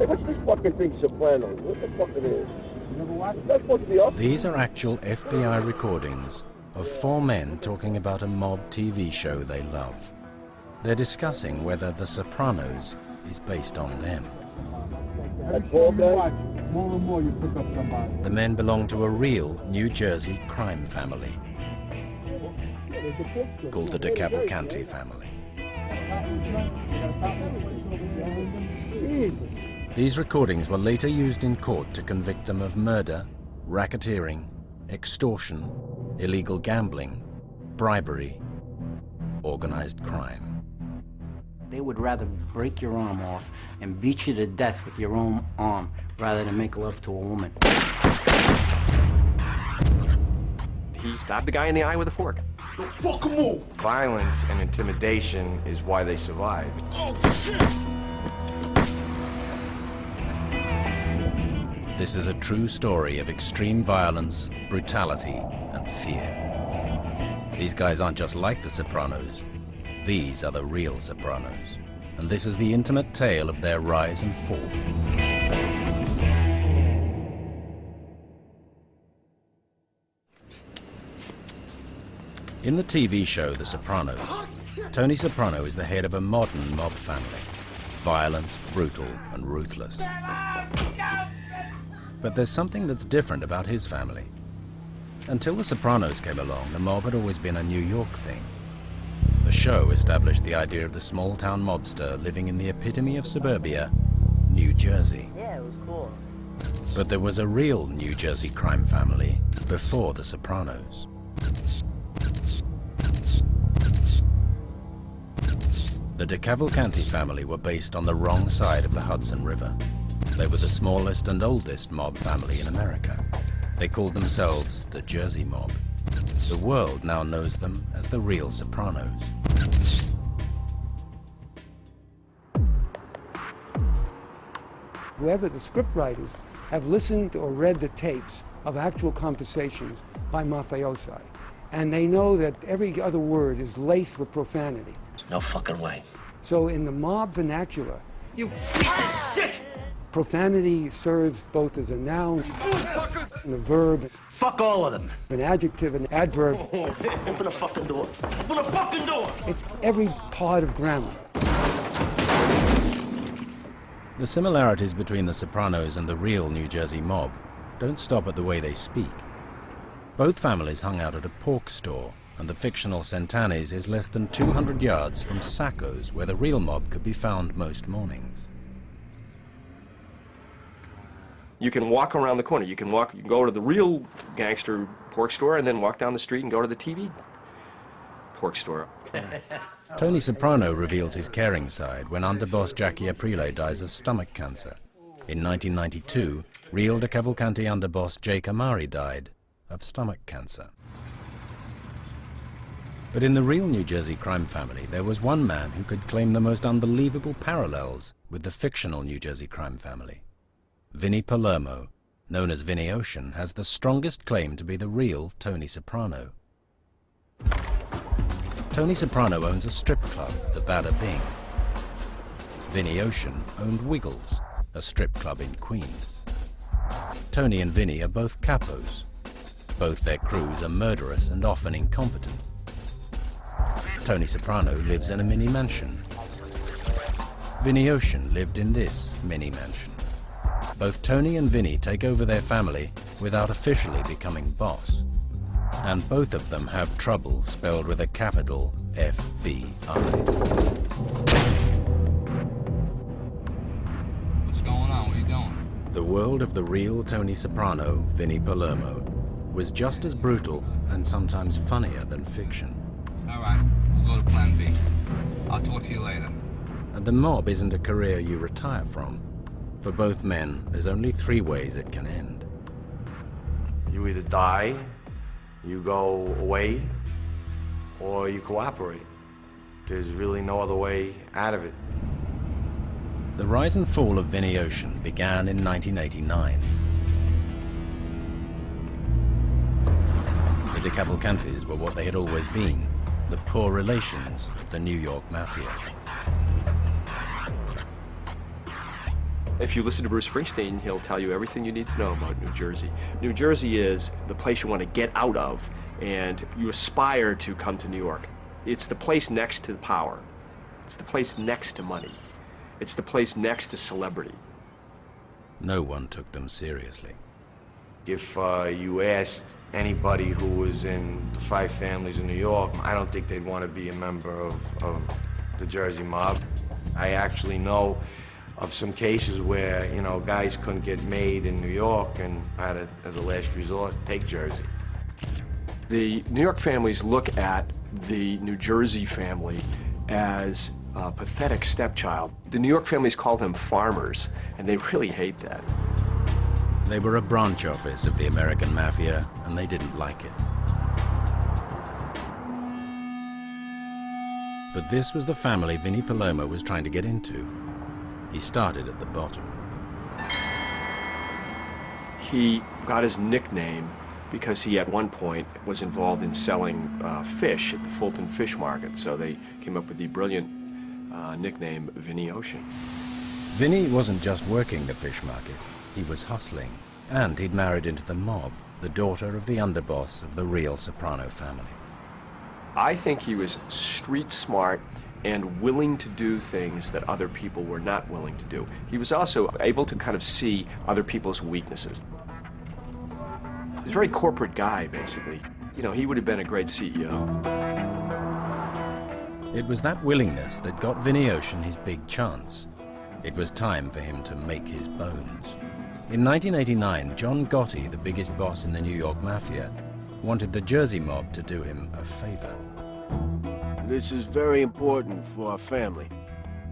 what's this fucking thing, Sopranos? What the fuck it is? You never watched it? That's supposed to be up. These are actual FBI recordings of 4 men talking about a mob TV show they love. They're discussing whether The Sopranos is based on them. That ball guy? More and more you pick up somebody. The men belong to a real New Jersey crime family called the DeCavalcanti family. These recordings were later used in court to convict them of murder, racketeering, extortion, illegal gambling, bribery, organized crime. They would rather break your arm off and beat you to death with your own arm rather than make love to a woman. He stabbed the guy in the eye with a fork. Don't fucking move! Violence and intimidation is why they survive. Oh, shit! This is a true story of extreme violence, brutality, and fear. These guys aren't just like the Sopranos. These are the real Sopranos. And this is the intimate tale of their rise and fall. In the TV show The Sopranos, Tony Soprano is the head of a modern mob family. Violent, brutal, and ruthless. But there's something that's different about his family. Until The Sopranos came along, the mob had always been a New York thing. The show established the idea of the small-town mobster living in the epitome of suburbia, New Jersey. Yeah, it was cool. But there was a real New Jersey crime family before The Sopranos. The DeCavalcanti family were based on the wrong side of the Hudson River. They were the smallest and oldest mob family in America. They called themselves the Jersey Mob. The world now knows them as the real Sopranos. Whoever the scriptwriters have listened or read the tapes of actual conversations by mafiosi, and they know that every other word is laced with profanity. No fucking way. So in the mob vernacular, You piece of shit! profanity serves both as a noun and a verb, Fuck all of them. an adjective, an adverb. Open the fucking door. Open the fucking door! It's every part of grammar. The similarities between the Sopranos and the real New Jersey mob don't stop at the way they speak. Both families hung out at a pork store, and the fictional Centani's is less than 200 yards from Sacco's, where the real mob could be found most mornings. You can walk around the corner. You can go to the real gangster pork store and then walk down the street and go to the TV pork store. Tony Soprano reveals his caring side when underboss Jackie Aprile dies of stomach cancer. In 1992, real DeCavalcanti underboss Jake Amari died of stomach cancer. But in the real New Jersey crime family, there was one man who could claim the most unbelievable parallels with the fictional New Jersey crime family. Vinnie Palermo, known as Vinnie Ocean, has the strongest claim to be the real Tony Soprano. Tony Soprano owns a strip club, the Bada Bing. Vinnie Ocean owned Wiggles, a strip club in Queens. Tony and Vinnie are both capos. Both their crews are murderous and often incompetent. Tony Soprano lives in a mini mansion. Vinnie Ocean lived in this mini mansion. Both Tony and Vinnie take over their family without officially becoming boss. And both of them have trouble spelled with a capital FBI. What's going on? What are you doing? The world of the real Tony Soprano, Vinnie Palermo, was just as brutal and sometimes funnier than fiction. All right, we'll go to plan B. I'll talk to you later. And the mob isn't a career you retire from. For both men, there's only 3 ways it can end. You either die, you go away, or you cooperate. There's really no other way out of it. The rise and fall of Vinnie Ocean began in 1989. The DeCavalcantis were what they had always been, the poor relations of the New York Mafia. If you listen to Bruce Springsteen, he'll tell you everything you need to know about New Jersey. New Jersey is the place you want to get out of, and you aspire to come to New York. It's the place next to power. It's the place next to money. It's the place next to celebrity. No one took them seriously. If you asked anybody who was in the 5 families in New York, I don't think they'd want to be a member of the Jersey mob. I actually know of some cases where, you know, guys couldn't get made in New York and had to, as a last resort, take Jersey. The New York families look at the New Jersey family as a pathetic stepchild. The New York families call them farmers, and they really hate that. They were a branch office of the American Mafia, and they didn't like it. But this was the family Vinnie Paloma was trying to get into. He started at the bottom. He got his nickname because he, at one point, was involved in selling fish at the Fulton Fish Market, so they came up with the brilliant nickname Vinnie Ocean. Vinnie wasn't just working the fish market, he was hustling, and he'd married into the mob, the daughter of the underboss of the real Soprano family. I think he was street smart and willing to do things that other people were not willing to do. He was also able to kind of see other people's weaknesses. He's a very corporate guy, basically. You know, he would have been a great CEO. It was that willingness that got Vinnie Ocean his big chance. It was time for him to make his bones. In 1989, John Gotti, the biggest boss in the New York Mafia, wanted the Jersey mob to do him a favor. This is very important for our family.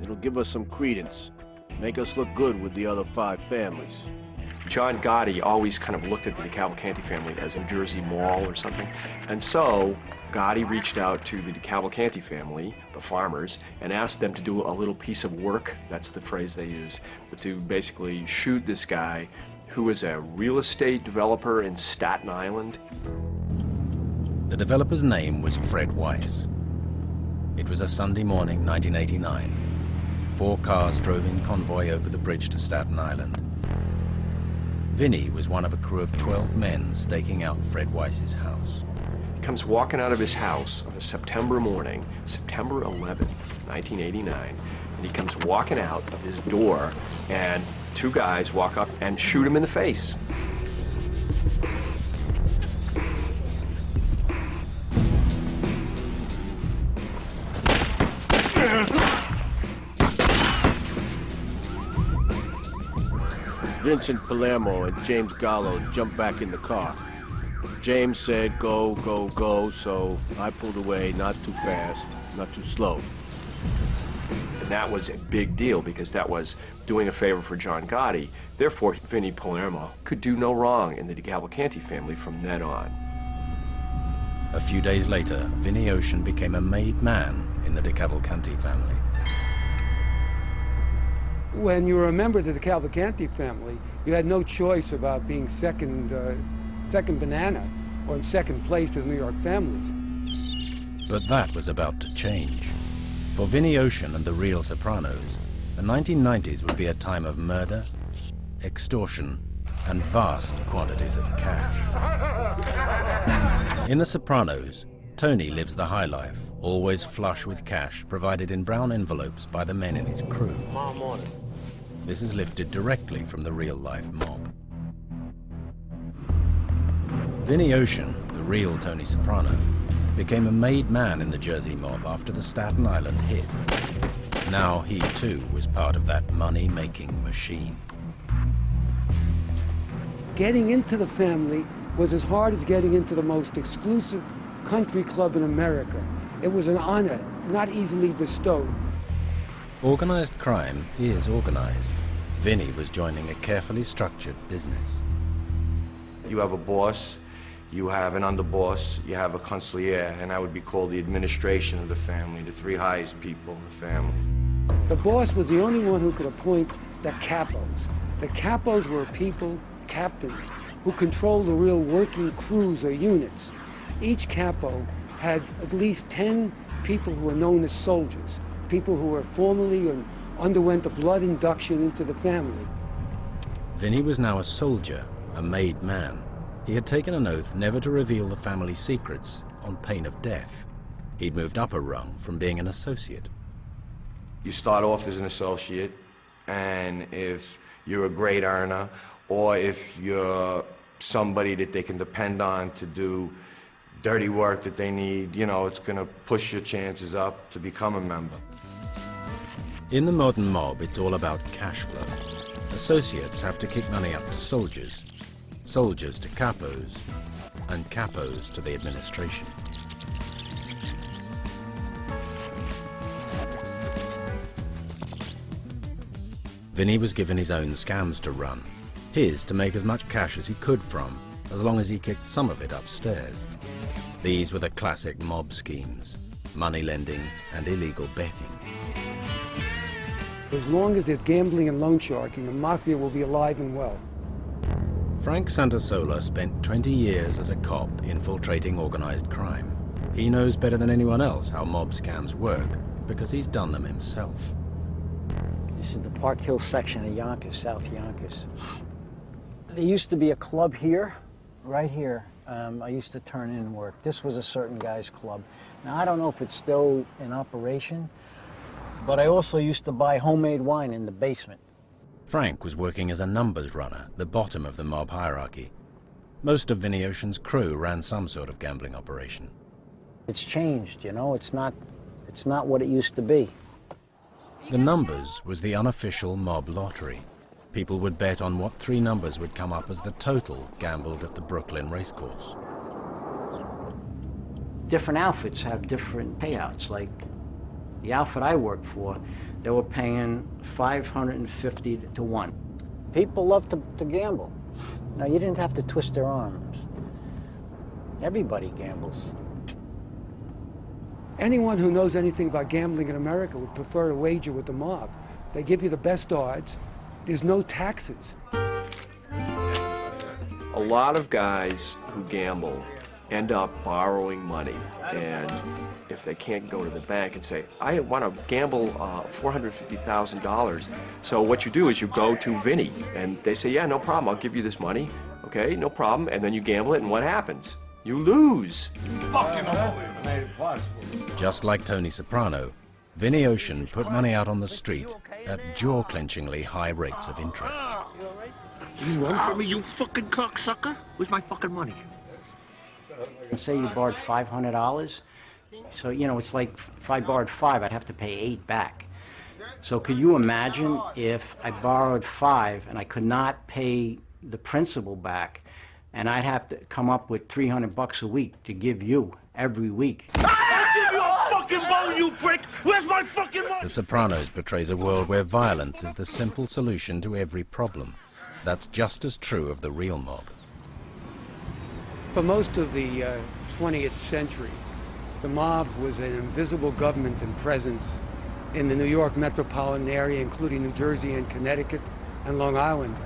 It'll give us some credence, make us look good with the other 5 families. John Gotti always kind of looked at the DeCavalcanti family as a Jersey mall or something, and so Gotti reached out to the DeCavalcanti family, the farmers, and asked them to do a little piece of work, that's the phrase they use, to basically shoot this guy who was a real estate developer in Staten Island. The developer's name was Fred Weiss. It was a Sunday morning, 1989. 4 cars drove in convoy over the bridge to Staten Island. Vinnie was one of a crew of 12 men staking out Fred Weiss's house. He comes walking out of his house on a September morning, September 11th, 1989, and he comes walking out of his door, and 2 guys walk up and shoot him in the face. Vincent Palermo and James Gallo jumped back in the car. James said, go, go, go, so I pulled away, not too fast, not too slow. And that was a big deal because that was doing a favor for John Gotti. Therefore, Vinnie Palermo could do no wrong in the DeCavalcanti family from then on. A few days later, Vinnie Ocean became a made man in the DeCavalcanti family. When you were a member of the Cavalcanti family, you had no choice about being second banana or in second place to the New York families. But that was about to change. For Vinnie Ocean and the real Sopranos, the 1990s would be a time of murder, extortion, and vast quantities of cash. In The Sopranos, Tony lives the high life, always flush with cash provided in brown envelopes by the men in his crew. Tomorrow morning. This is lifted directly from the real-life mob. Vinnie Ocean, the real Tony Soprano, became a made man in the Jersey mob after the Staten Island hit. Now he, too, was part of that money-making machine. Getting into the family was as hard as getting into the most exclusive country club in America. It was an honor, not easily bestowed. Organized crime is organized. Vinnie was joining a carefully structured business. You have a boss, you have an underboss, you have a consigliere, and that would be called the administration of the family, the 3 highest people in the family. The boss was the only one who could appoint the capos. The capos were people, captains, who controlled the real working crews or units. Each capo had at least 10 people who were known as soldiers, people who were formerly and underwent a blood induction into the family. Vinny was now a soldier, a made man. He had taken an oath never to reveal the family secrets on pain of death. He'd moved up a rung from being an associate. You start off as an associate, and if you're a great earner, or if you're somebody that they can depend on to do dirty work that they need, you know, it's going to push your chances up to become a member. In the modern mob, it's all about cash flow. Associates have to kick money up to soldiers, soldiers to capos, and capos to the administration. Vinny was given his own scams to run, his to make as much cash as he could from, as long as he kicked some of it upstairs. These were the classic mob schemes: money lending and illegal betting. As long as there's gambling and loan sharking, the mafia will be alive and well. Frank Santasola spent 20 years as a cop infiltrating organized crime. He knows better than anyone else how mob scams work, because he's done them himself. This is the Park Hill section of Yonkers, South Yonkers. There used to be a club here, right here. I used to turn in work. This was a certain guy's club. Now, I don't know if it's still in operation, but I also used to buy homemade wine in the basement. Frank was working as a numbers runner, the bottom of the mob hierarchy. Most of Vinny Ocean's crew ran some sort of gambling operation. It's changed, you know, it's not what it used to be. The numbers was the unofficial mob lottery. People would bet on what 3 numbers would come up as the total gambled at the Brooklyn racecourse. Different outfits have different payouts. Like the outfit I worked for, they were paying 550 to 1. People love to gamble. Now, you didn't have to twist their arms. Everybody gambles. Anyone who knows anything about gambling in America would prefer a wager with the mob. They give you the best odds. There's no taxes. A lot of guys who gamble end up borrowing money, and if they can't go to the bank and say, I want to gamble $450,000, so what you do is you go to Vinny, and they say, yeah, no problem, I'll give you this money. Okay, no problem, and then you gamble it, and what happens? You lose. Just like Tony Soprano, Vinny Ocean put money out on the street at jaw-clenchingly high rates of interest. You run from me, you fucking cocksucker? Where's my fucking money? Say you borrowed $500, so, you know, it's like if I borrowed 5, I'd have to pay 8 back. So could you imagine if I borrowed 5 and I could not pay the principal back, and I'd have to come up with $300 a week to give you every week? I'll give you a fucking bone, you prick! Where's my fucking money? The Sopranos portrays a world where violence is the simple solution to every problem. That's just as true of the real mob. For most of the 20th century, the mob was an invisible government and presence in the New York metropolitan area, including New Jersey and Connecticut and Long Island.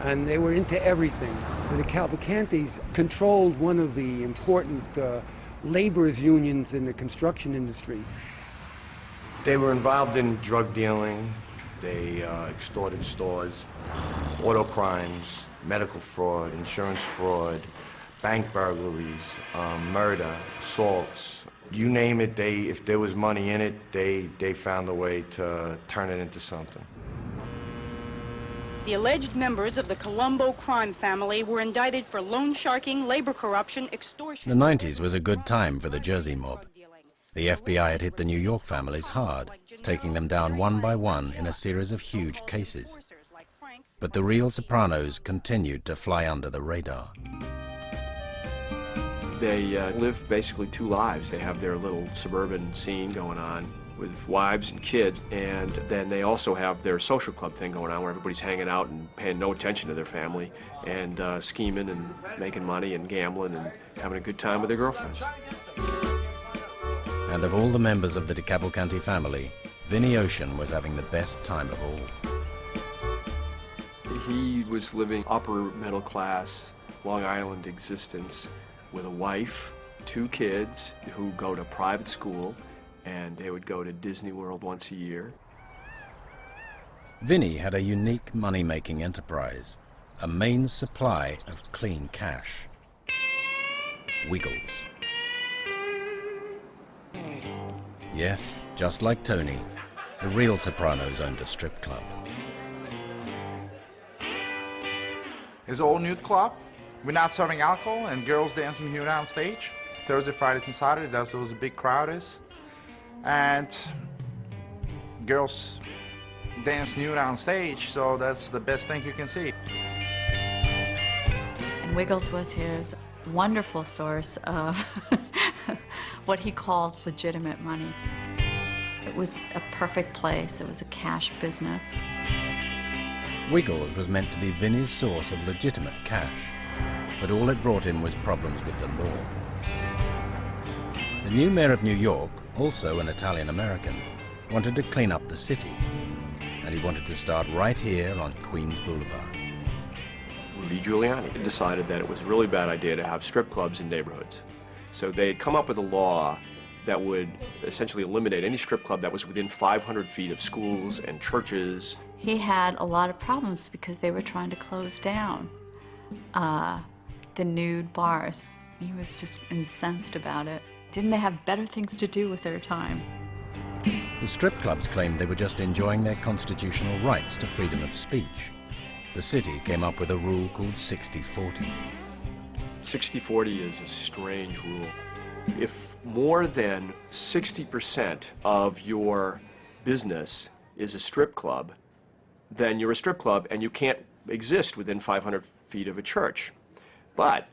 And they were into everything. The Cavalcantis controlled one of the important laborers' unions in the construction industry. They were involved in drug dealing. They extorted stores, auto crimes, medical fraud, insurance fraud, bank burglaries, murder, assaults. You name it, if there was money in it, they found a way to turn it into something. The alleged members of the Colombo crime family were indicted for loan sharking, labor corruption, extortion. The 90s was a good time for the Jersey mob. The FBI had hit the New York families hard, taking them down one by one in a series of huge cases. But the real Sopranos continued to fly under the radar. They live basically 2 lives. They have their little suburban scene going on with wives and kids, and then they also have their social club thing going on where everybody's hanging out and paying no attention to their family and scheming and making money and gambling and having a good time with their girlfriends. And of all the members of the Cavalcanti family, Vinny Ocean was having the best time of all. He was living upper middle class, Long Island existence with a wife, 2 kids who go to private school, and they would go to Disney World once a year. Vinny had a unique money-making enterprise. a main supply of clean cash. Wiggles. Yes, just like Tony, the real Sopranos owned a strip club. It's an all-nude club. We're not serving alcohol and girls dancing nude on stage. Thursday, Fridays, and Saturdays, that's where the big crowd is. And girls dance nude on stage, so that's the best thing you can see. And Wiggles was his wonderful source of what he called legitimate money. It was a perfect place. It was a cash business. Wiggles was meant to be Vinny's source of legitimate cash, but all it brought him was problems with the law. The new mayor of New York, also an Italian-American, wanted to clean up the city, and he wanted to start right here on Queens Boulevard. Rudy Giuliani decided that it was a really bad idea to have strip clubs in neighborhoods. So they had come up with a law that would essentially eliminate any strip club that was within 500 feet of schools and churches. He had a lot of problems because they were trying to close down the nude bars. He was just incensed about it. Didn't they have better things to do with their time? The strip clubs claimed they were just enjoying their constitutional rights to freedom of speech. The city came up with a rule called 60-40. 60-40 is a strange rule. If more than 60% of your business is a strip club, then you're a strip club and you can't exist within 500 feet of a church. But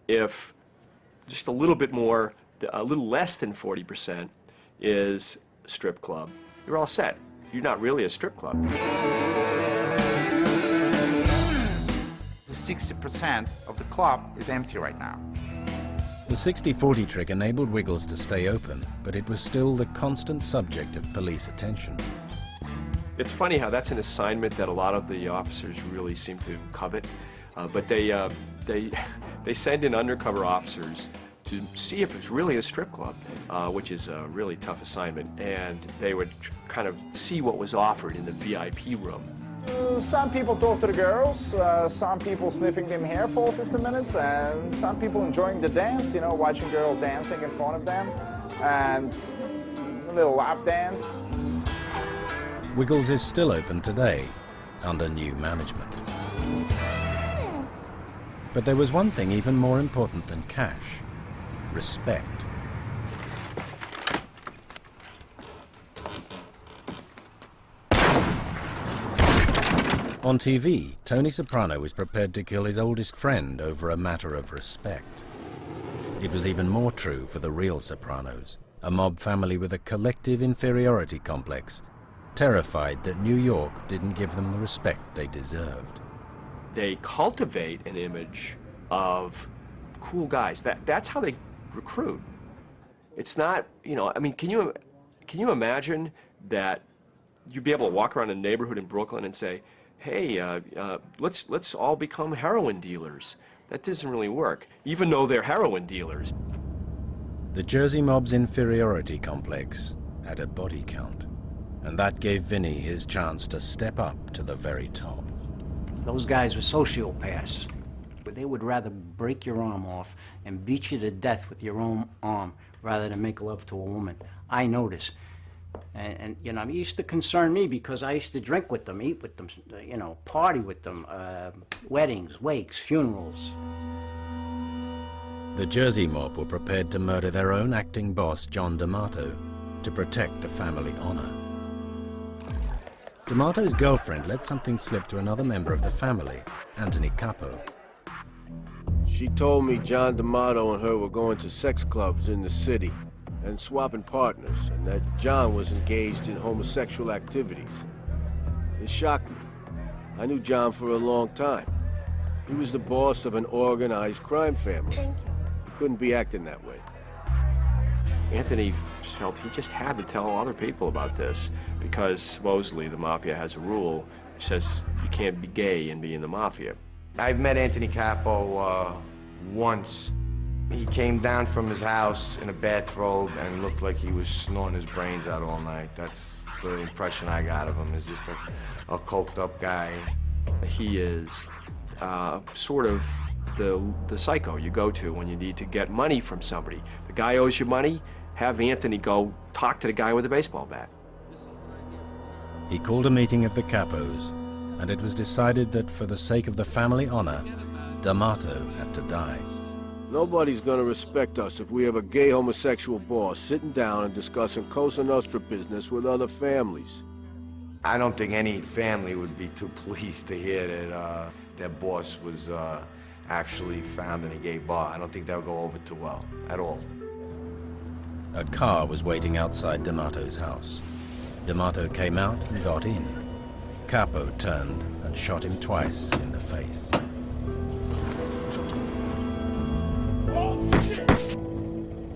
if just a little bit more, a little less than 40% is a strip club, you're all set. You're not really a strip club. The 60% of the club is empty right now. The 60-40 trick enabled Wiggles to stay open, but it was still the constant subject of police attention. It's funny how that's an assignment that a lot of the officers really seem to covet, but they send in undercover officers to see if it's really a strip club, which is a really tough assignment, and they would kind of see what was offered in the VIP room. Some people talk to the girls, some people sniffing them hair for 15 minutes, and some people enjoying the dance, you know, watching girls dancing in front of them, and a little lap dance. Wiggles is still open today, under new management. But there was one thing even more important than cash: respect. On TV, Tony Soprano was prepared to kill his oldest friend over a matter of respect. It was even more true for the real Sopranos, a mob family with a collective inferiority complex, terrified that New York didn't give them the respect they deserved. They cultivate an image of cool guys. That's how they recruit. It's not, you know, I mean, can you imagine that you'd be able to walk around a neighborhood in Brooklyn and say, hey, let's all become heroin dealers? That doesn't really work, even though they're heroin dealers. The Jersey mob's inferiority complex had a body count, and that gave Vinny his chance to step up to the very top. Those guys were sociopaths. They would rather break your arm off and beat you to death with your own arm rather than make love to a woman. I noticed. And you know, it used to concern me because I used to drink with them, eat with them, you know, party with them, weddings, wakes, funerals. The Jersey mob were prepared to murder their own acting boss, John D'Amato, to protect the family honor. D'Amato's girlfriend let something slip to another member of the family, Anthony Capo. She told me John D'Amato and her were going to sex clubs in the city and swapping partners, and that John was engaged in homosexual activities. It shocked me. I knew John for a long time. He was the boss of an organized crime family. He couldn't be acting that way. Anthony felt he just had to tell other people about this because supposedly the mafia has a rule which says you can't be gay and be in the mafia. I've met Anthony Capo once. He came down from his house in a bathrobe and looked like he was snorting his brains out all night. That's the impression I got of him, is just a coked up guy. He is sort of the psycho you go to when you need to get money from somebody. The guy owes you money, have Anthony go talk to the guy with the baseball bat. He called a meeting of the capos, and it was decided that for the sake of the family honor, D'Amato had to die. Nobody's gonna respect us if we have a gay homosexual boss sitting down and discussing Cosa Nostra business with other families. I don't think any family would be too pleased to hear that their boss was actually found in a gay bar. I don't think that would go over too well, at all. A car was waiting outside D'Amato's house. D'Amato came out and got in. Capo turned and shot him twice in the face.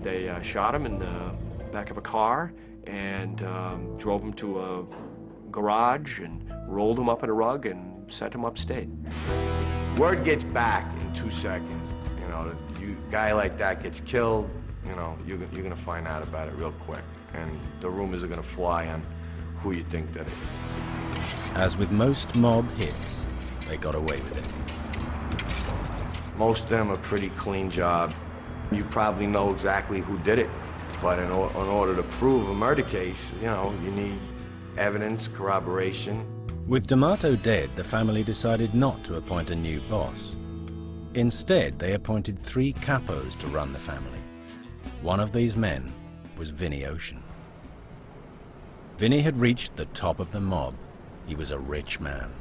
They shot him in the back of a car and drove him to a garage and rolled him up in a rug and sent him upstate. Word gets back in 2 seconds. You know, a guy like that gets killed, you know, you're gonna find out about it real quick. And the rumors are gonna fly on who you think did it. As with most mob hits, they got away with it. Most of them are pretty clean job. You probably know exactly who did it, but in order to prove a murder case, you know, you need evidence, corroboration. With D'Amato dead, the family decided not to appoint a new boss. Instead, they appointed 3 capos to run the family. One of these men was Vinny Ocean. Vinny had reached the top of the mob. He was a rich man.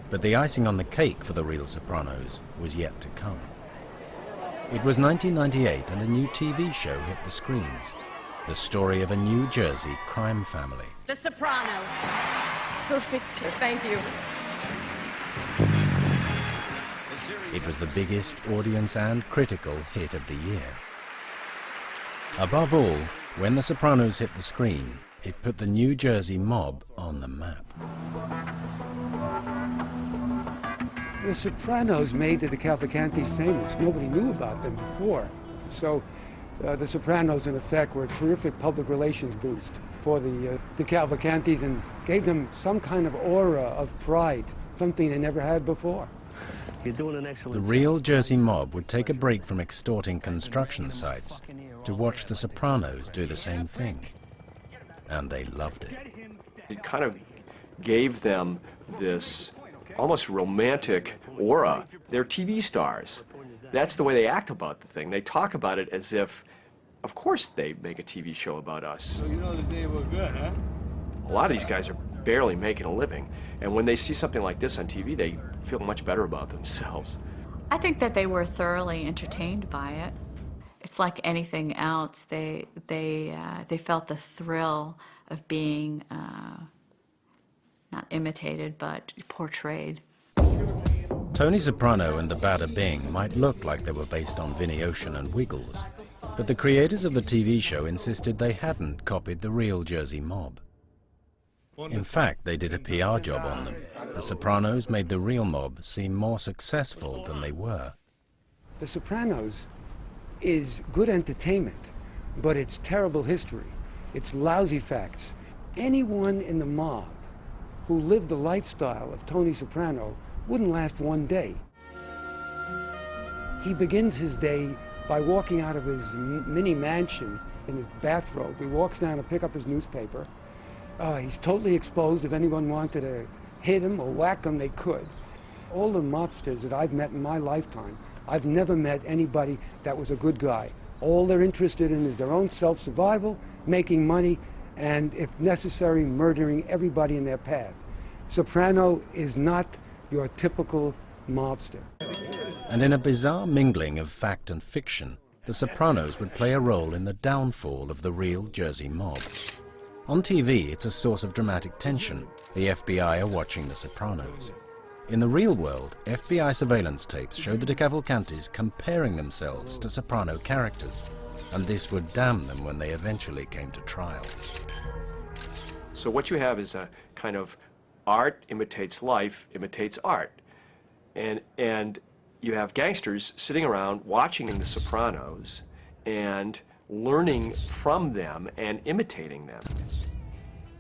But the icing on the cake for the real Sopranos was yet to come. It was 1998 and a new TV show hit the screens. The story of a New Jersey crime family. The Sopranos. Perfect. Thank you. It was the biggest audience and critical hit of the year. Above all, when The Sopranos hit the screen, it put the New Jersey mob on the map. The Sopranos made the Cavalcantis famous. Nobody knew about them before. So the Sopranos, in effect, were a terrific public relations boost for the Cavalcantis and gave them some kind of aura of pride, something they never had before. You're doing an excellent The real Jersey mob would take a break from extorting construction sites to watch The Sopranos do the same thing. And they loved it. It kind of gave them this almost romantic aura. They're TV stars. That's the way they act about the thing. They talk about it as if, of course they make a TV show about us. So you know this day we're good, huh? A lot of these guys are barely making a living, and when they see something like this on TV, they feel much better about themselves. I think that they were thoroughly entertained by it. It's like anything else. They felt the thrill of being not imitated, but portrayed. Tony Soprano and the Bada Bing might look like they were based on Vinny Ocean and Wiggles, but the creators of the TV show insisted they hadn't copied the real Jersey mob. In fact, they did a PR job on them. The Sopranos made the real mob seem more successful than they were. The Sopranos is good entertainment, but it's terrible history. It's lousy facts. Anyone in the mob who lived the lifestyle of Tony Soprano wouldn't last one day. He begins his day by walking out of his mini mansion in his bathrobe. He walks down to pick up his newspaper. He's totally exposed. If anyone wanted to hit him or whack him, they could. All the mobsters that I've met in my lifetime, I've never met anybody that was a good guy. All they're interested in is their own self-survival, making money, and if necessary, murdering everybody in their path. Soprano is not your typical mobster. And in a bizarre mingling of fact and fiction, the Sopranos would play a role in the downfall of the real Jersey mob. On TV, it's a source of dramatic tension. The FBI are watching The Sopranos. In the real world, FBI surveillance tapes showed the Cavalcantis comparing themselves to Soprano characters, and this would damn them when they eventually came to trial. So what you have is a kind of art imitates life, imitates art. And you have gangsters sitting around watching The Sopranos and learning from them and imitating them.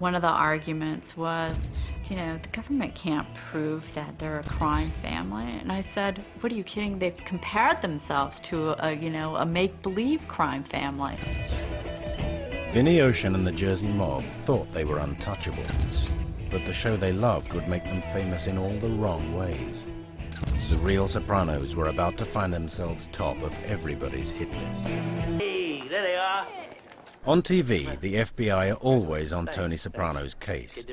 One of the arguments was, you know, the government can't prove that they're a crime family. And I said, what are you kidding? They've compared themselves to a, you know, a make-believe crime family. Vinnie Ocean and the Jersey Mob thought they were untouchables, but the show they loved would make them famous in all the wrong ways. The real Sopranos were about to find themselves top of everybody's hit list. Hey, there they are. On TV, the FBI are always on Tony Soprano's case.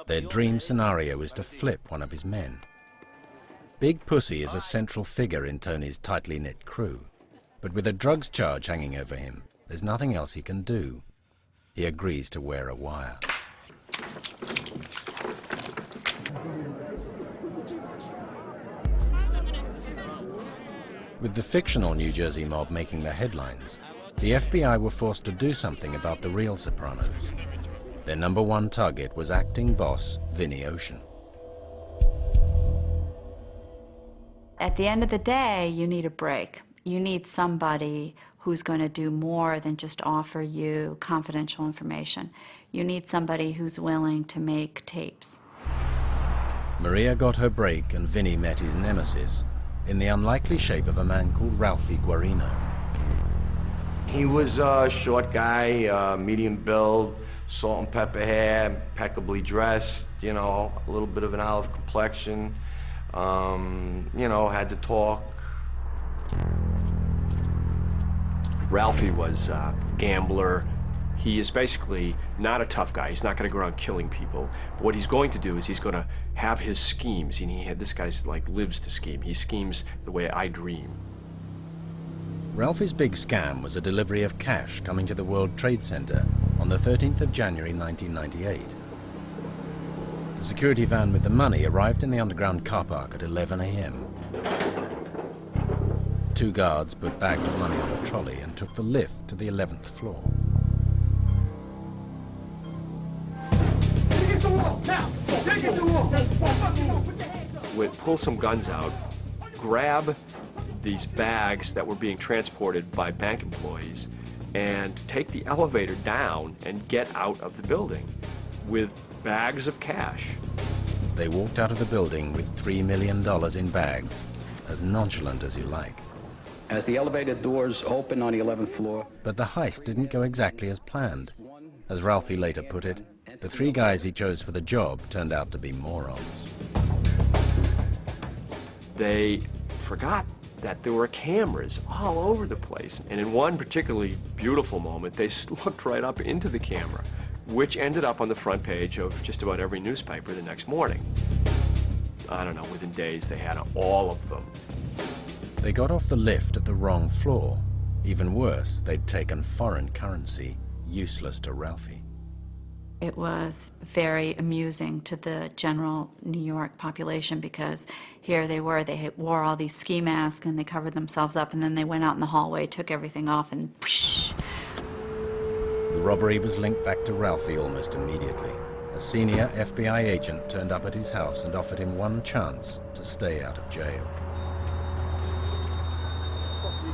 Their dream scenario is to flip one of his men. Big Pussy is a central figure in Tony's tightly knit crew, but with a drugs charge hanging over him, there's nothing else he can do. He agrees to wear a wire. With the fictional New Jersey mob making the headlines, the FBI were forced to do something about the real Sopranos. Their #1 target was acting boss Vinnie Ocean. At the end of the day, you need a break. You need somebody who's going to do more than just offer you confidential information. You need somebody who's willing to make tapes. Maria got her break and Vinnie met his nemesis in the unlikely shape of a man called Ralphie Guarino. He was a short guy, medium build, salt and pepper hair, impeccably dressed, you know, a little bit of an olive complexion, you know, had to talk. Ralphie was a gambler. He is basically not a tough guy. He's not going to go around killing people. But what he's going to do is he's going to have his schemes. And this guy's like lives to scheme. He schemes the way I dream. Ralphie's big scam was a delivery of cash coming to the World Trade Center on the 13th of January 1998. The security van with the money arrived in the underground car park at 11 a.m. 2 guards put bags of money on a trolley and took the lift to the 11th floor. Would pull some guns out, grab these bags that were being transported by bank employees, and take the elevator down and get out of the building with bags of cash. They walked out of the building with $3 million in bags, as nonchalant as you like. As the elevator doors opened on the 11th floor. But the heist didn't go exactly as planned. As Ralphie later put it, the 3 guys he chose for the job turned out to be morons. They forgot that there were cameras all over the place. And in one particularly beautiful moment, they looked right up into the camera, which ended up on the front page of just about every newspaper the next morning. I don't know, within days they had all of them. They got off the lift at the wrong floor. Even worse, they'd taken foreign currency, useless to Ralphie. It was very amusing to the general New York population because here they were, they wore all these ski masks and they covered themselves up, and then they went out in the hallway, took everything off, and whoosh. The robbery was linked back to Ralphie almost immediately. A senior FBI agent turned up at his house and offered him one chance to stay out of jail.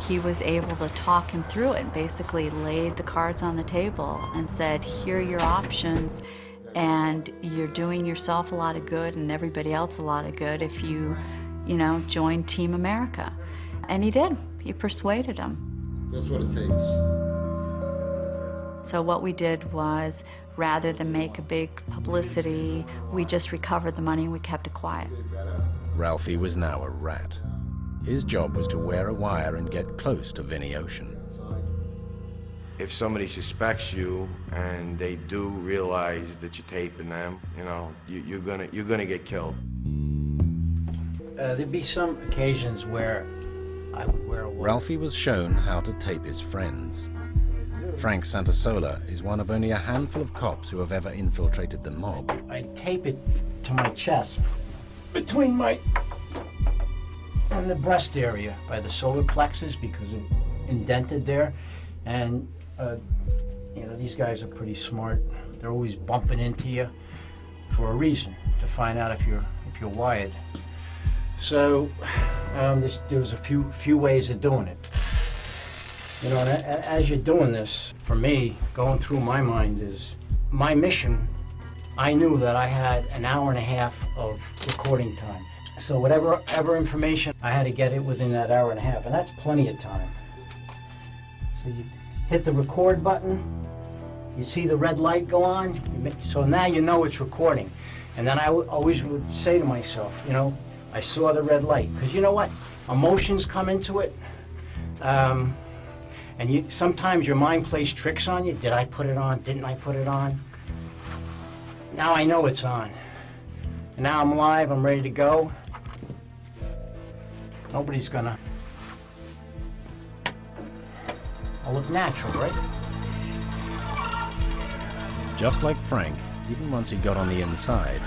He was able to talk him through it and basically laid the cards on the table and said, here are your options, and you're doing yourself a lot of good and everybody else a lot of good if you join Team America. And he did. He persuaded him. That's what it takes. So what we did was, rather than make a big publicity, we just recovered the money and we kept it quiet. Ralphie was now a rat. His job was to wear a wire and get close to Vinnie Ocean. If somebody suspects you and they do realize that you're taping them, you know, you're gonna get killed. There'd be some occasions where I would wear a wire. Ralphie was shown how to tape his friends. Frank Santasola is one of only a handful of cops who have ever infiltrated the mob. I tape it to my chest, between my and the breast area by the solar plexus, because it's indented there. And these guys are pretty smart. They're always bumping into you for a reason, to find out if you're wired. So there was a few ways of doing it. You know, and as you're doing this, for me, going through my mind is, my mission I knew that I had an hour and a half of recording time. So whatever information, I had to get it within that hour and a half, and that's plenty of time. So you hit the record button, you see the red light go on, so now you know it's recording. And then I always would say to myself, you know, I saw the red light. Because you know what? Emotions come into it. And sometimes your mind plays tricks on you. Did I put it on? Didn't I put it on? Now I know it's on. And now I'm live, I'm ready to go. Nobody's gonna... I'll look natural, right? Just like Frank, even once he got on the inside,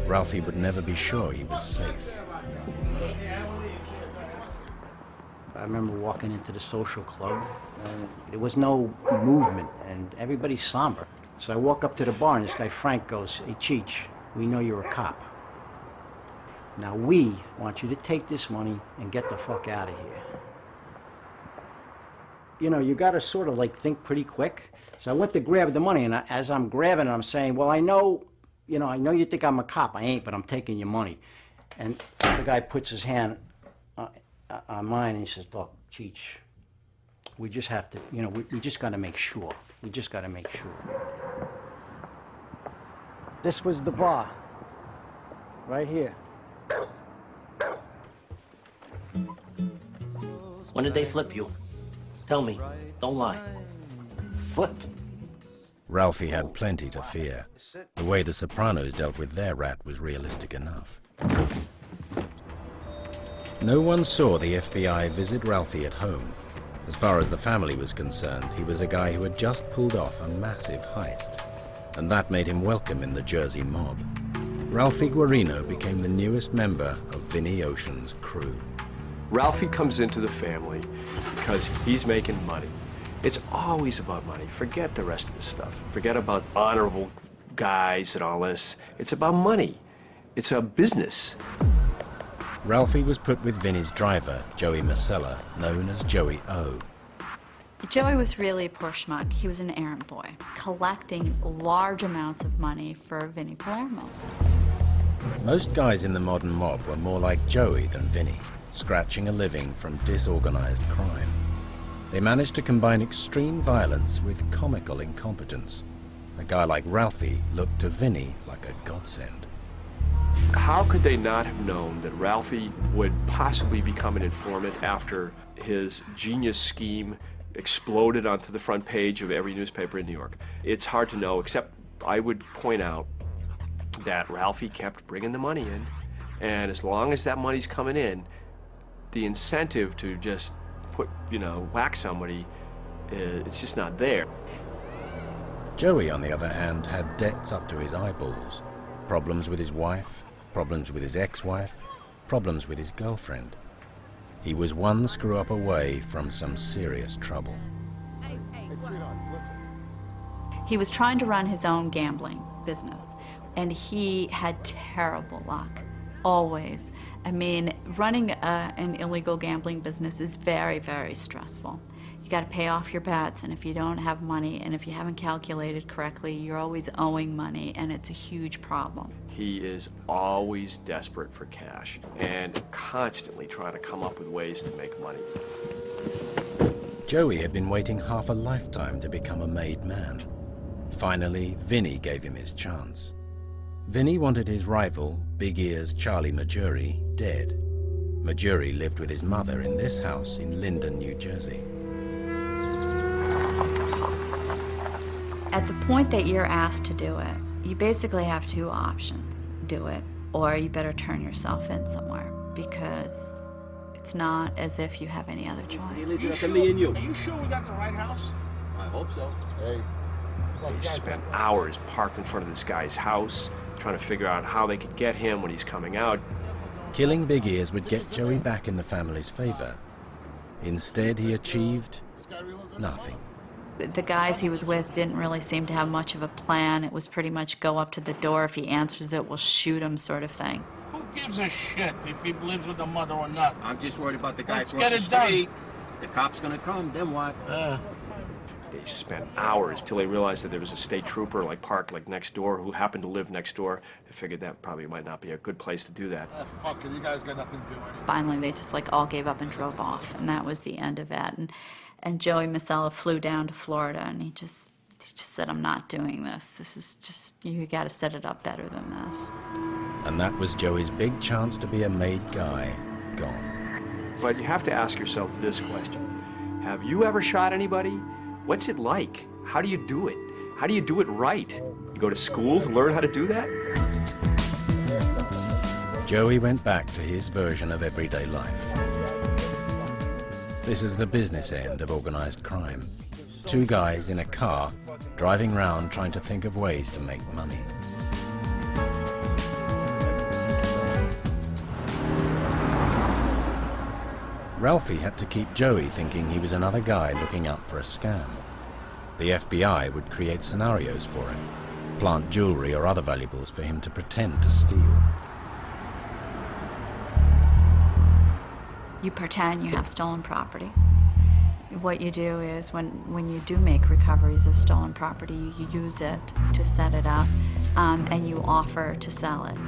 Ralphie would never be sure he was safe. I remember walking into the social club, and there was no movement, and everybody's somber. So I walk up to the bar, and this guy Frank goes, "Hey, Cheech, we know you're a cop. Now we want you to take this money and get the fuck out of here." You know, you gotta sort of like think pretty quick. So I went to grab the money, and as I'm grabbing it, I'm saying, "Well, I know you think I'm a cop. I ain't, but I'm taking your money." And the guy puts his hand on mine, and he says, "Look, Cheech, we just have to, you know, we just got to make sure. We just got to make sure." This was the bar, right here. When did they flip you? Tell me. Don't lie. Flip. Ralphie had plenty to fear. The way the Sopranos dealt with their rat was realistic enough. No one saw the FBI visit Ralphie at home. As far as the family was concerned, he was a guy who had just pulled off a massive heist, and that made him welcome in the Jersey mob. Ralphie Guarino became the newest member of Vinny Ocean's crew. Ralphie comes into the family because he's making money. It's always about money. Forget the rest of the stuff. Forget about honorable guys and all this. It's about money. It's a business. Ralphie was put with Vinny's driver, Joey Masella, known as Joey O. Joey was really a poor schmuck. He was an errand boy, collecting large amounts of money for Vinny Palermo. Most guys in the modern mob were more like Joey than Vinny, scratching a living from disorganized crime. They managed to combine extreme violence with comical incompetence. A guy like Ralphie looked to Vinny like a godsend. How could they not have known that Ralphie would possibly become an informant after his genius scheme exploded onto the front page of every newspaper in New York? It's hard to know, except I would point out that Ralphie kept bringing the money in, and as long as that money's coming in, the incentive to just whack somebody, it's just not there. Joey, on the other hand, had debts up to his eyeballs. Problems with his wife, problems with his ex-wife, problems with his girlfriend. He was one screw-up away from some serious trouble. Hey, sweetheart, listen. He was trying to run his own gambling business, and he had terrible luck. Always. I mean, running an illegal gambling business is very, very stressful. You got to pay off your bets, and if you don't have money, and if you haven't calculated correctly, you're always owing money, and it's a huge problem. He is always desperate for cash and constantly trying to come up with ways to make money. Joey had been waiting half a lifetime to become a made man. Finally, Vinny gave him his chance. Vinny wanted his rival, Big Ear's Charlie Majuri, dead. Majuri lived with his mother in this house in Linden, New Jersey. At the point that you're asked to do it, you basically have two options. Do it, or you better turn yourself in somewhere, because it's not as if you have any other choice. Are you sure we got the right house? I hope so. Hey. They spent hours parked in front of this guy's house, trying to figure out how they could get him when he's coming out. Killing Big Ears would get Joey back in the family's favor. Instead, he achieved nothing. The guys he was with didn't really seem to have much of a plan. It was pretty much go up to the door. If he answers it, we'll shoot him sort of thing. Who gives a shit if he lives with the mother or not? I'm just worried about the guy Let's across get the it street. The cop's gonna come, then what? they spent hours till they realized that there was a state trooper parked next door who happened to live next door. They figured that probably might not be a good place to do that. Fuck it, you guys got nothing to do anyway. Finally, they just all gave up and drove off, and that was the end of it. And Joey Masella flew down to Florida, and he just said, "I'm not doing this. This is just, you got to set it up better than this." And that was Joey's big chance to be a made guy gone. But you have to ask yourself this question. Have you ever shot anybody? What's it like? How do you do it? How do you do it right? You go to school to learn how to do that? Joey went back to his version of everyday life. This is the business end of organized crime. Two guys in a car, driving round trying to think of ways to make money. Ralphie had to keep Joey thinking he was another guy looking out for a scam. The FBI would create scenarios for him, plant jewelry or other valuables for him to pretend to steal. You pretend you have stolen property. What you do is when you do make recoveries of stolen property, you use it to set it up, and you offer to sell it.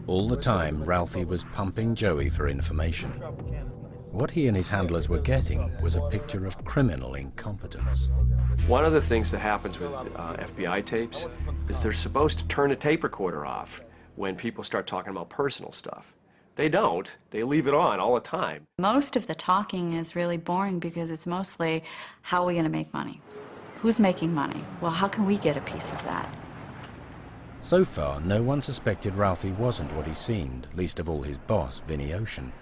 All the time, Ralphie was pumping Joey for information. What he and his handlers were getting was a picture of criminal incompetence. One of the things that happens with FBI tapes is they're supposed to turn the tape recorder off when people start talking about personal stuff. They don't. They leave it on all the time. Most of the talking is really boring because it's mostly, how are we going to make money? Who's making money? Well, how can we get a piece of that? So far, no one suspected Ralphie wasn't what he seemed, least of all his boss, Vinny Ocean.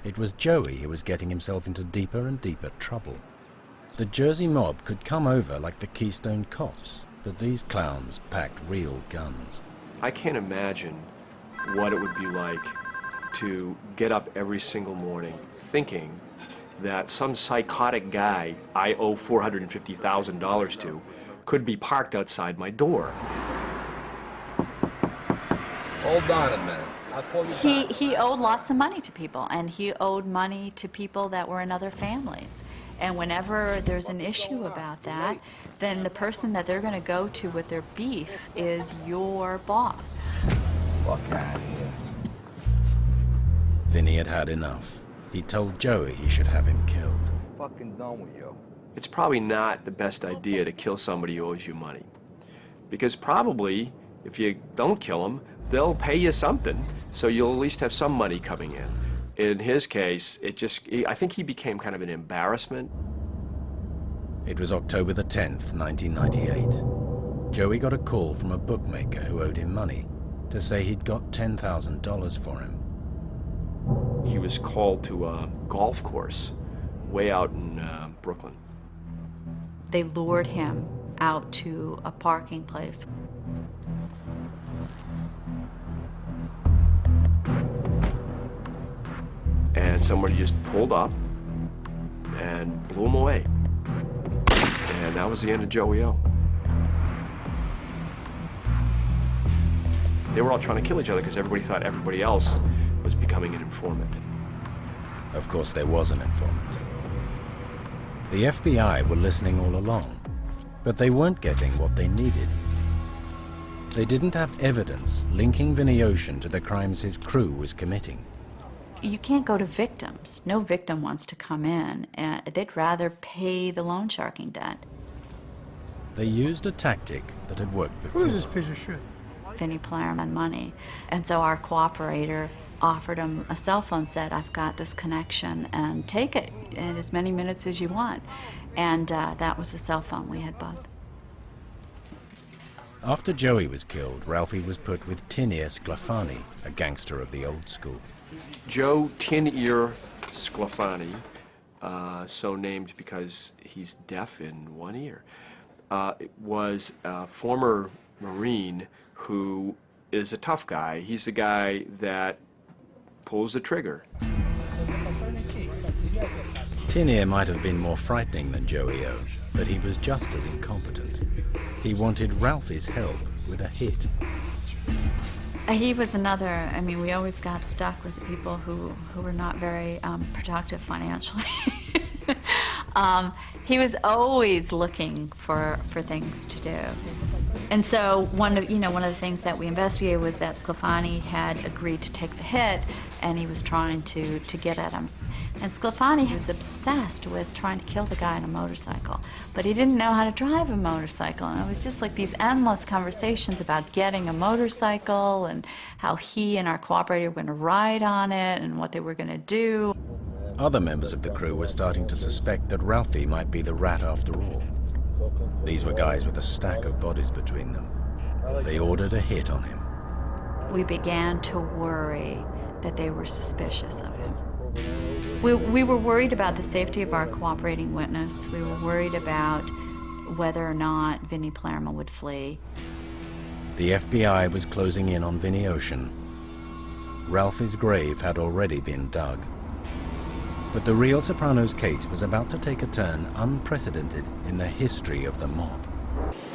It was Joey who was getting himself into deeper and deeper trouble. The Jersey mob could come over like the Keystone Cops, but these clowns packed real guns. I can't imagine what it would be like to get up every single morning thinking that some psychotic guy I owe $450,000 to could be parked outside my door. Hold on a minute. I'll call you back. He owed lots of money to people, and he owed money to people that were in other families. And whenever there's an issue about that, then the person that they're going to go to with their beef is your boss. Fuck out of here. Vinny had had enough. He told Joey he should have him killed. Fucking done with you. It's probably not the best idea to kill somebody who owes you money. Because probably, if you don't kill him, they'll pay you something, so you'll at least have some money coming in. In his case, I think he became kind of an embarrassment. It was October the 10th, 1998. Joey got a call from a bookmaker who owed him money to say he'd got $10,000 for him. He was called to a golf course way out in Brooklyn. They lured him out to a parking place. And somebody just pulled up and blew him away. And that was the end of Joey O. They were all trying to kill each other because everybody thought everybody else was becoming an informant. Of course, there was an informant. The FBI were listening all along, but they weren't getting what they needed. They didn't have evidence linking Vinny Ocean to the crimes his crew was committing. You can't go to victims. No victim wants to come in, and they'd rather pay the loan sharking debt. They used a tactic that had worked before. Who is this piece of shit? Vinny Plierman money. And so our cooperator offered him a cell phone, said, I've got this connection, and take it in as many minutes as you want. And that was the cell phone we had both. After Joey was killed, Ralphie was put with Tin Ear Sclafani, a gangster of the old school. Joe Tin Ear Sclafani, so named because he's deaf in one ear, was a former Marine who is a tough guy. He's the guy that pulls the trigger. Tin Ear might have been more frightening than Joey O, but he was just as incompetent. He wanted Ralphie's help with a hit. He was another, I mean, we always got stuck with people who were not very productive financially. He was always looking for things to do. And so one of the things that we investigated was that Sclafani had agreed to take the hit, and he was trying to get at him. And Sclafani was obsessed with trying to kill the guy on a motorcycle, but he didn't know how to drive a motorcycle. And it was just like these endless conversations about getting a motorcycle and how he and our cooperator were going to ride on it and what they were going to do. Other members of the crew were starting to suspect that Ralphie might be the rat after all. These were guys with a stack of bodies between them. They ordered a hit on him. We began to worry that they were suspicious of him. We were worried about the safety of our cooperating witness. We were worried about whether or not Vinnie Palermo would flee. The FBI was closing in on Vinnie Ocean. Ralphie's grave had already been dug. But the real Sopranos case was about to take a turn unprecedented in the history of the mob.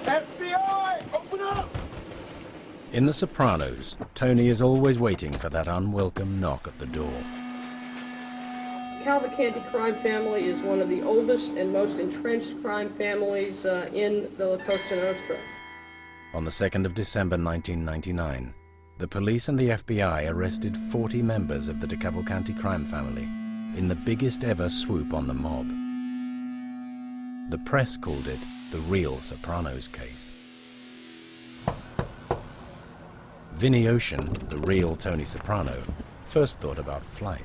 FBI, open up! In The Sopranos, Tony is always waiting for that unwelcome knock at the door. Cavalcanti crime family is one of the oldest and most entrenched crime families in the La Costa Nostra. On the 2nd of December 1999, the police and the FBI arrested 40 members of the De Cavalcanti crime family in the biggest ever swoop on the mob. The press called it the real Sopranos case. Vinnie Ocean, the real Tony Soprano, first thought about flight.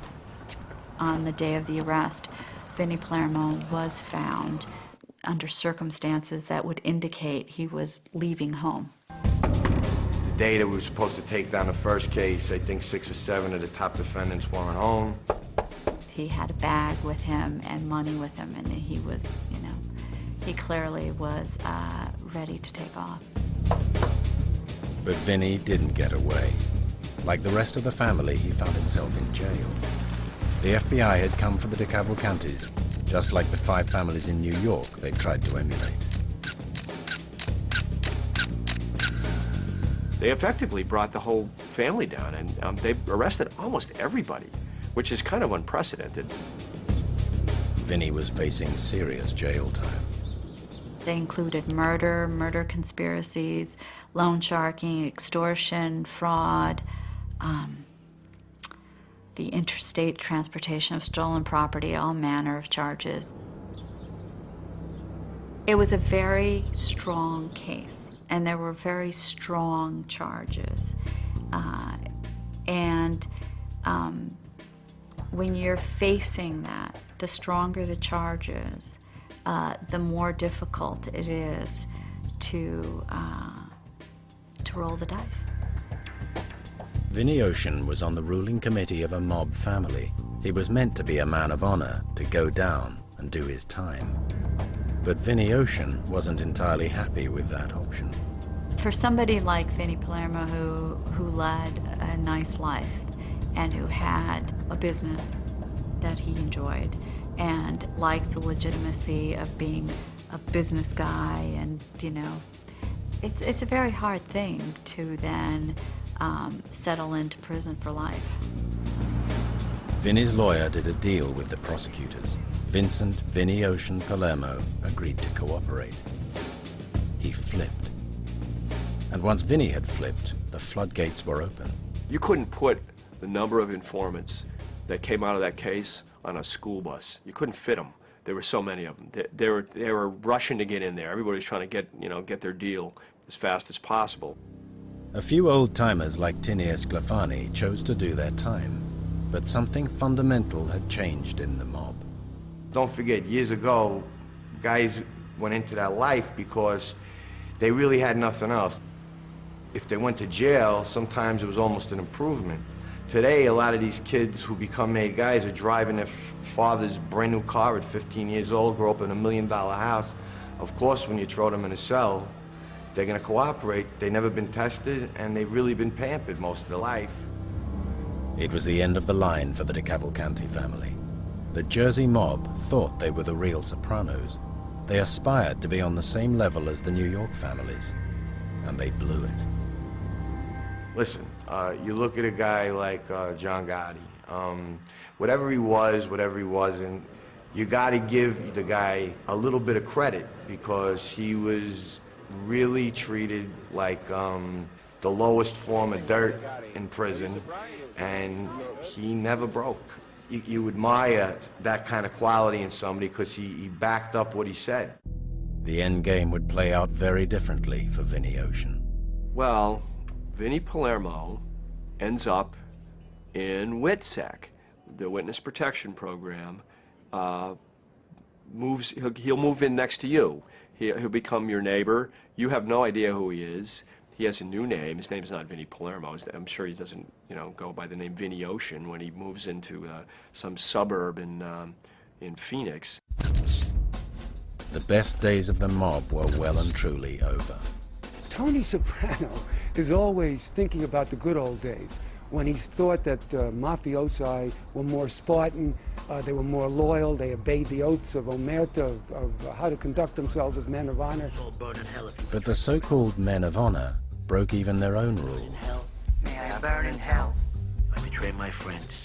On the day of the arrest, Vinnie Palermo was found under circumstances that would indicate he was leaving home. The day that we were supposed to take down the first case, I think 6 or 7 of the top defendants weren't home. He had a bag with him and money with him, and he was, he clearly was ready to take off. But Vinnie didn't get away. Like the rest of the family, he found himself in jail. The FBI had come for the De Cavalcantis, just like the 5 families in New York they tried to emulate. They effectively brought the whole family down, and they arrested almost everybody, which is kind of unprecedented. Vinnie was facing serious jail time. They included murder conspiracies, loan sharking, extortion, fraud, the interstate transportation of stolen property, all manner of charges. It was a very strong case, and there were very strong charges. When you're facing that, the stronger the charges, the more difficult it is to roll the dice. Vinnie Ocean was on the ruling committee of a mob family. He was meant to be a man of honor, to go down and do his time. But Vinnie Ocean wasn't entirely happy with that option. For somebody like Vinnie Palermo, who led a nice life and who had a business that he enjoyed and liked the legitimacy of being a business guy, and it's a very hard thing to then settle into prison for life. Vinnie's lawyer did a deal with the prosecutors. Vincent Vinnie Ocean Palermo agreed to cooperate. He flipped. And once Vinnie had flipped, the floodgates were open. You couldn't put the number of informants that came out of that case on a school bus. You couldn't fit them. There were so many of them. They were rushing to get in there. Everybody was trying to get their deal as fast as possible. A few old-timers like Tini Sclafani chose to do their time, but something fundamental had changed in the mob. Don't forget, years ago, guys went into that life because they really had nothing else. If they went to jail, sometimes it was almost an improvement. Today, a lot of these kids who become made guys are driving their father's brand new car at 15 years old, grow up in $1 million house. Of course, when you throw them in a cell, they're gonna cooperate. They've never been tested, and they've really been pampered most of their life. It was the end of the line for the De Cavalcanti family. The Jersey mob thought they were the real Sopranos. They aspired to be on the same level as the New York families, and they blew it. Listen, you look at a guy like John Gotti. Whatever he was, whatever he wasn't, You got to give the guy a little bit of credit because he was really treated like the lowest form of dirt in prison, and he never broke. You admire that kind of quality in somebody because he backed up what he said. The end game would play out very differently for Vinny Ocean. Well, Vinny Palermo ends up in WITSEC, the Witness Protection Program. He'll move in next to you. He'll become your neighbor. You have no idea who he is. He has a new name. His name is not Vinny Palermo. I'm sure he doesn't, go by the name Vinny Ocean when he moves into some suburb in Phoenix. The best days of the mob were well and truly over. Tony Soprano is always thinking about the good old days, when he thought that mafiosi were more Spartan, they were more loyal, they obeyed the oaths of Omerta, of how to conduct themselves as men of honor. But the so-called men of honor broke even their own rules. May I burn in hell if I betray my friends.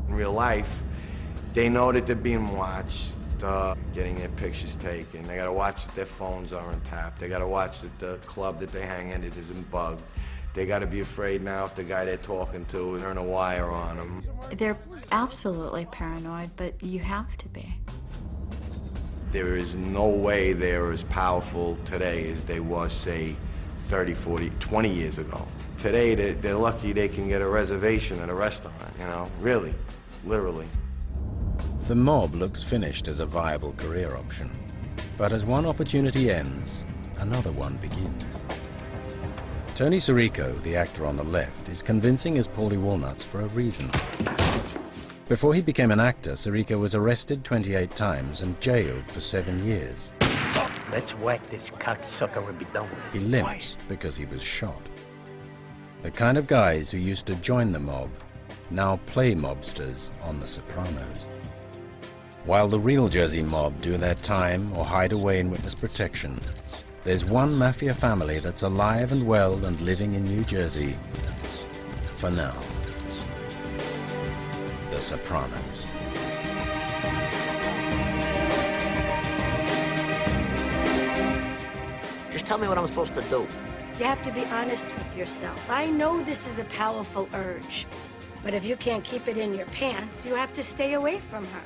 In real life, they know that they're being watched, getting their pictures taken. They gotta watch that their phones are untapped. They gotta watch that the club that they hang in isn't bugged. They gotta be afraid now if the guy they're talking to is turn a wire on them. They're absolutely paranoid, but you have to be. There is no way they're as powerful today as they was, say, 30, 40, 20 years ago. Today, they're lucky they can get a reservation at a restaurant, really, literally. The mob looks finished as a viable career option, but as one opportunity ends, another one begins. Tony Sirico, the actor on the left, is convincing as Paulie Walnuts for a reason. Before he became an actor, Sirico was arrested 28 times and jailed for 7 years. Let's whack this cocksucker and be done with it. He limps because he was shot. The kind of guys who used to join the mob now play mobsters on The Sopranos. While the real Jersey mob do their time or hide away in witness protection, there's one mafia family that's alive and well and living in New Jersey for now. The Sopranos. Just tell me what I'm supposed to do. You have to be honest with yourself. I know this is a powerful urge, but if you can't keep it in your pants, you have to stay away from her.